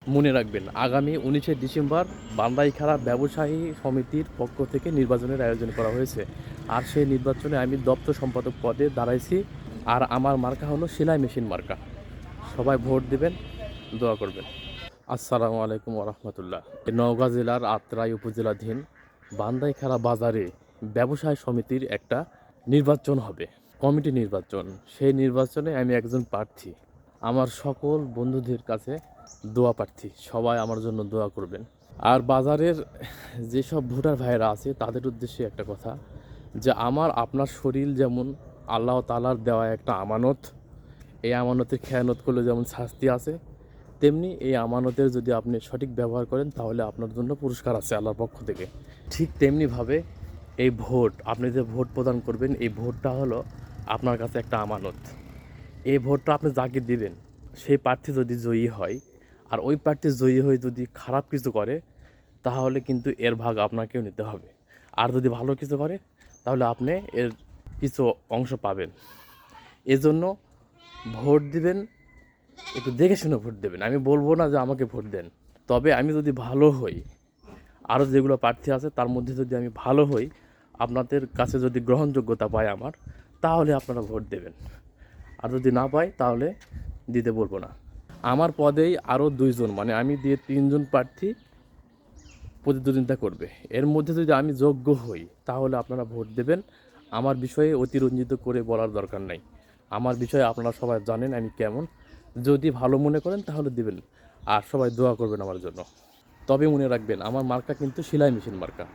মনে রাখবেন, আগামী 19শে ডিসেম্বর বান্দাইখালা ব্যবসায়ী সমিতির পক্ষ থেকে নির্বাচনের আয়োজন করা হয়েছে। আর সেই নির্বাচনে আমি দপ্তর সম্পাদক পদে দাঁড়াইছি। আর আমার মার্কা হলো সেলাই মেশিন মার্কা। সবাই ভোট দিবেন, দোয়া করবেন। আসসালামু আলাইকুম ওরহমতুল্লাহ। নওগাঁ জেলার আত্রাই উপজেলাধীন বান্দাইখালা বাজারে ব্যবসায় সমিতির একটা নির্বাচন হবে, কমিটি নির্বাচন। সেই নির্বাচনে আমি একজন প্রার্থী। আমার সকল বন্ধুদের কাছে দোয়া প্রার্থী, সবাই আমার জন্য দোয়া করবেন। আর বাজারের যেসব ভোটার ভাইয়েরা আছে তাদের উদ্দেশ্যে একটা কথা, যে আমার আপনার শরীর যেমন আল্লাহ তাআলার দেওয়া একটা আমানত, এই আমানতের খেয়ানত করলে যেমন শাস্তি আছে, তেমনি এই আমানতের যদি আপনি সঠিক ব্যবহার করেন তাহলে আপনার জন্য পুরস্কার আছে আল্লাহর পক্ষ থেকে। ঠিক তেমনিভাবে এই ভোট, আপনি যে ভোট প্রদান করবেন, এই ভোটটা হলো আপনার কাছে একটা আমানত। এই ভোটটা আপনি যাকে দিবেন সেই প্রার্থী যদি জয়ী হয়, আর ওই প্রার্থী জয়ী হয়ে যদি খারাপ কিছু করে, তাহলে কিন্তু এর ভাগ আপনাকেও নিতে হবে। আর যদি ভালো কিছু করে তাহলে আপনি এর কিছু অংশ পাবেন। এজন্য ভোট দিবেন, একটু দেখে শুনে ভোট দেবেন। আমি বলবো না যে আমাকে ভোট দেন, তবে আমি যদি ভালো হই, আরও যেগুলো প্রার্থী আছে তার মধ্যে যদি আমি ভালো হই, আপনাদের কাছে যদি গ্রহণযোগ্যতা পাই আমার, তাহলে আপনারা ভোট দেবেন। আর যদি না পাই তাহলে দিতে বলবো না। আমার পদেই আরও 2জন, মানে আমি দিয়ে 3জন প্রার্থী প্রতিদ্বন্দ্বিতা করবে। এর মধ্যে যদি আমি যোগ্য হই তাহলে আপনারা ভোট দেবেন। আমার বিষয়ে অতিরঞ্জিত করে বলার দরকার নাই। আমার বিষয়ে আপনারা সবাই জানেন আমি কেমন। যদি ভালো মনে করেন তাহলে দিবেন, আর সবাই দোয়া করবেন আমার জন্য। তবে মনে রাখবেন, আমার মার্কা কিন্তু সেলাই মেশিন মার্কা।